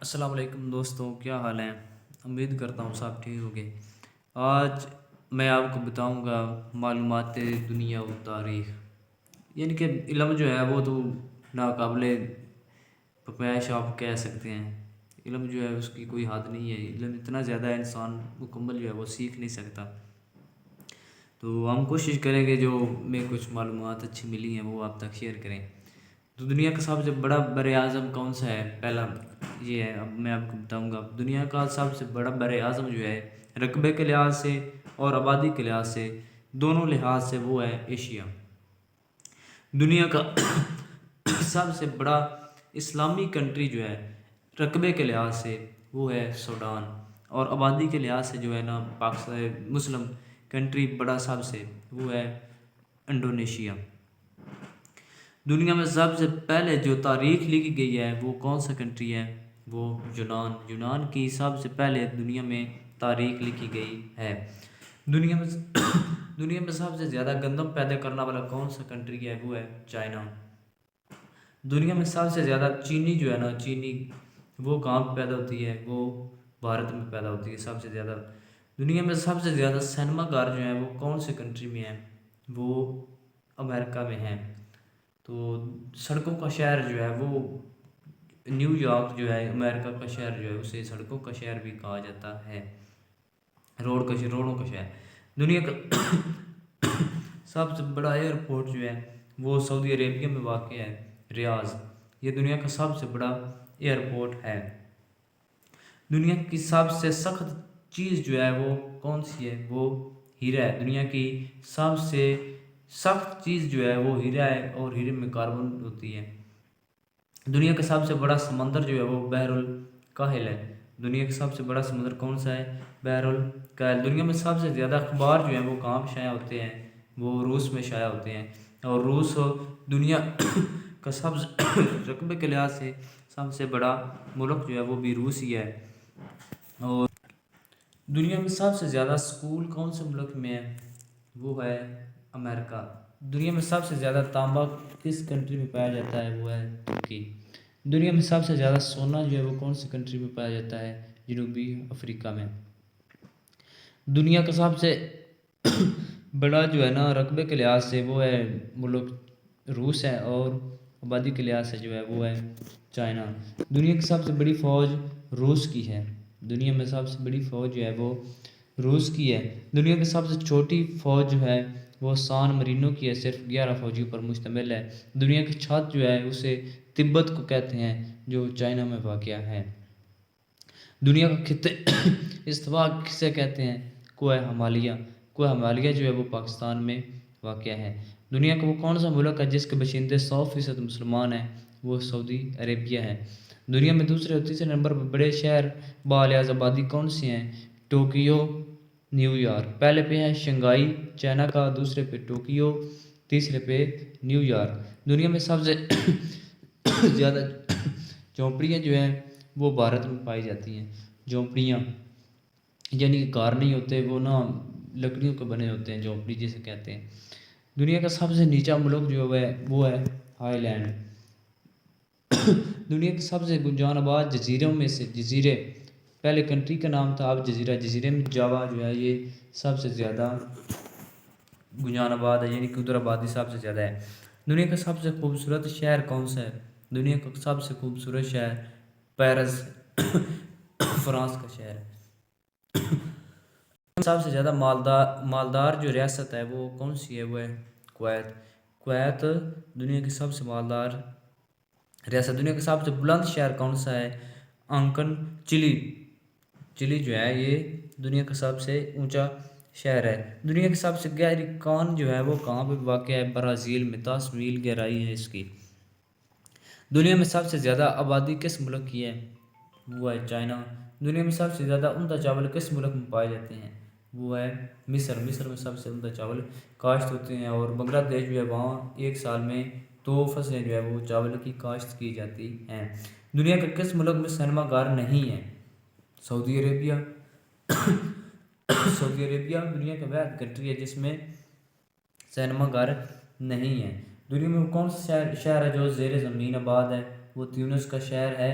السلام علیکم دوستوں، کیا حال ہیں؟ امید کرتا ہوں سب ٹھیک ہوگے۔ آج میں آپ کو بتاؤں گا معلومات دنیا و تاریخ، یعنی کہ علم جو ہے وہ تو ناقابل پیمائش آپ کہہ سکتے ہیں۔ علم جو ہے اس کی کوئی حد نہیں ہے، علم اتنا زیادہ ہے انسان مکمل جو ہے وہ سیکھ نہیں سکتا۔ تو ہم کوشش کریں گے جو میں کچھ معلومات اچھی ملی ہیں وہ آپ تک شیئر کریں۔ تو دنیا کا سب سے بڑا بر اعظم کون سا ہے؟ پہلا یہ ہے، اب میں آپ کو بتاؤں گا دنیا کا سب سے بڑا بر اعظم جو ہے رقبے کے لحاظ سے اور آبادی کے لحاظ سے، دونوں لحاظ سے وہ ہے ایشیا۔ دنیا کا سب سے بڑا اسلامی کنٹری جو ہے رقبے کے لحاظ سے وہ ہے سوڈان، اور آبادی کے لحاظ سے جو ہے نا پاکستان مسلم کنٹری بڑا سب سے وہ ہے انڈونیشیا۔ دنیا میں سب سے پہلے جو تاریخ لکھی گئی ہے وہ کون سا کنٹری ہے؟ وہ یونان کی سب سے پہلے دنیا میں تاریخ لکھی گئی ہے۔ دنیا میں سب سے زیادہ گندم پیدا کرنے والا کون سا کنٹری ہے؟ وہ ہے چائنا۔ دنیا میں سب سے زیادہ چینی جو ہے نا چینی وہ کہاں پہ پیدا ہوتی ہے؟ وہ بھارت میں پیدا ہوتی ہے سب سے زیادہ۔ دنیا میں سب سے زیادہ سینما گھر جو ہیں وہ کون سے کنٹری میں ہیں؟ وہ امریکہ میں ہیں۔ تو سڑکوں کا شہر جو ہے وہ نیو یارک جو ہے امریکہ کا شہر جو ہے اسے سڑکوں کا شہر بھی کہا جاتا ہے، روڈوں کا شہر۔ دنیا کا سب سے بڑا ایئرپورٹ جو ہے وہ سعودی عربیہ میں واقع ہے، ریاض۔ یہ دنیا کا سب سے بڑا ایئرپورٹ ہے۔ دنیا کی سب سے سخت چیز جو ہے وہ کون سی ہے؟ وہ ہیرا ہے۔ دنیا کی سب سے سخت چیز جو ہے وہ ہیرا ہے، اور ہیرے میں کاربن ہوتی ہے۔ دنیا کا سب سے بڑا سمندر جو ہے وہ بحر الکاہل ہے۔ دنیا کا سب سے بڑا سمندر کون سا ہے؟ بحر الکاہل۔ دنیا میں سب سے زیادہ اخبار جو ہیں وہ کہاں پہ شائع ہوتے ہیں؟ وہ روس میں شائع ہوتے ہیں، اور روس دنیا کا سب سے رقبے کے لحاظ سے سب سے بڑا ملک جو ہے وہ بھی روس ہی ہے۔ اور دنیا میں سب سے زیادہ سکول کون سے ملک میں ہے؟ وہ ہے امریکہ۔ دنیا میں سب سے زیادہ تانبا کس کنٹری میں پایا جاتا ہے؟ وہ ہے ترکی۔ دنیا میں سب سے زیادہ سونا جو ہے وہ کون سی کنٹری میں پایا جاتا ہے؟ جنوبی افریقہ میں۔ دنیا کا سب سے بڑا جو ہے نا رقبے کے لحاظ سے وہ ہے ملک روس ہے، اور آبادی کے لحاظ سے جو ہے وہ ہے چائنا۔ دنیا کی سب سے بڑی فوج روس کی ہے۔ دنیا میں سب سے بڑی فوج جو ہے وہ روس کی ہے۔ دنیا کی سب سے چھوٹی فوج جو ہے وہ سان مرینو کی ہے، صرف 11 فوجیوں پر مشتمل ہے۔ دنیا کی چھت جو ہے اسے تبت کو کہتے ہیں جو چائنا میں واقع ہے۔ دنیا کا خطے استوا کسے کہتے ہیں؟ کوہ ہمالیہ۔ کوہ ہمالیہ جو ہے وہ پاکستان میں واقع ہے۔ دنیا کا وہ کون سا ملک ہے جس کے باشندے 100% مسلمان ہیں؟ وہ سعودی عربیہ ہے۔ دنیا میں دوسرے اور تیسرے نمبر پر بڑے شہر بالحاظ آبادی کون سے ہیں؟ Tokyo, new York. پہلے پہ ہے شنگھائی چائنا کا، دوسرے پہ ٹوکیو، تیسرے پہ نیو یارک۔ دنیا میں سب سے زیادہ جھونپڑیاں جو ہیں وہ بھارت میں پائی جاتی ہیں۔ جھونپڑیاں یعنی کہ گھر نہیں ہوتے، وہ نا لکڑیوں کے بنے ہوتے ہیں، جھونپڑی جسے کہتے ہیں۔ دنیا کا سب سے نیچا ملک جو ہے وہ ہے ہائی لینڈ۔ دنیا کے سب سے گنجان آباد جزیروں میں سے جزیرے، پہلے کنٹری کا نام تھا، اب جزیرے میں جاوا جو ہے یہ سب سے زیادہ گنجان آباد ہے، یعنی کہ ادھر آبادی سب سے زیادہ ہے۔ دنیا کا سب سے خوبصورت شہر کون سا ہے؟ دنیا کا سب سے خوبصورت شہر پیرس فرانس کا شہر ہے۔ سب سے زیادہ مالدار جو ریاست ہے وہ کون سی ہے؟ وہ ہے کویت۔ کویت دنیا کی سب سے مالدار ریاست۔ دنیا کا سب سے بلند شہر کون سا ہے؟ انکن چلی۔ چلی جو ہے یہ دنیا کا سب سے اونچا شہر ہے۔ دنیا کی سب سے گہری کان جو ہے وہ کہاں پہ واقع ہے؟ برازیل میں، 10 میل گہرائی ہے اس کی۔ دنیا میں سب سے زیادہ آبادی کس ملک کی ہے؟ وہ ہے چائنا۔ دنیا میں سب سے زیادہ عمدہ چاول کس ملک میں پائے جاتے ہیں؟ وہ ہے مصر۔ مصر میں سب سے عمدہ چاول کاشت ہوتے ہیں، اور بنگلہ دیش جو ہے وہاں ایک سال میں 2 فصلیں جو ہے وہ چاول کی کاشت کی جاتی ہیں۔ دنیا کے کس ملک میں سینما گھر نہیں ہے؟ سعودی عربیہ۔ سعودی عربیہ دنیا کا واحد کنٹری ہے جس میں سینما گھر نہیں ہے۔ دنیا میں کون سا شہر ہے جو زیر زمین آباد ہے؟ وہ تیونس کا شہر ہے،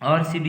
RCD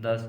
10।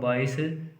22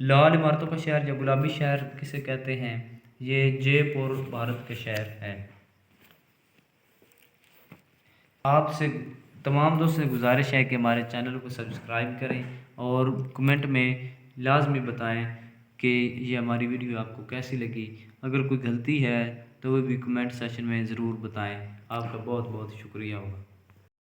لال عمارتوں کا شہر یا گلابی شہر کسے کہتے ہیں؟ یہ جے پور بھارت کا شہر ہے۔ آپ سے تمام دوستوں سے گزارش ہے کہ ہمارے چینل کو سبسکرائب کریں اور کمنٹ میں لازمی بتائیں کہ یہ ہماری ویڈیو آپ کو کیسی لگی۔ اگر کوئی غلطی ہے تو وہ بھی کمنٹ سیکشن میں ضرور بتائیں۔ آپ کا بہت بہت شکریہ ہوگا۔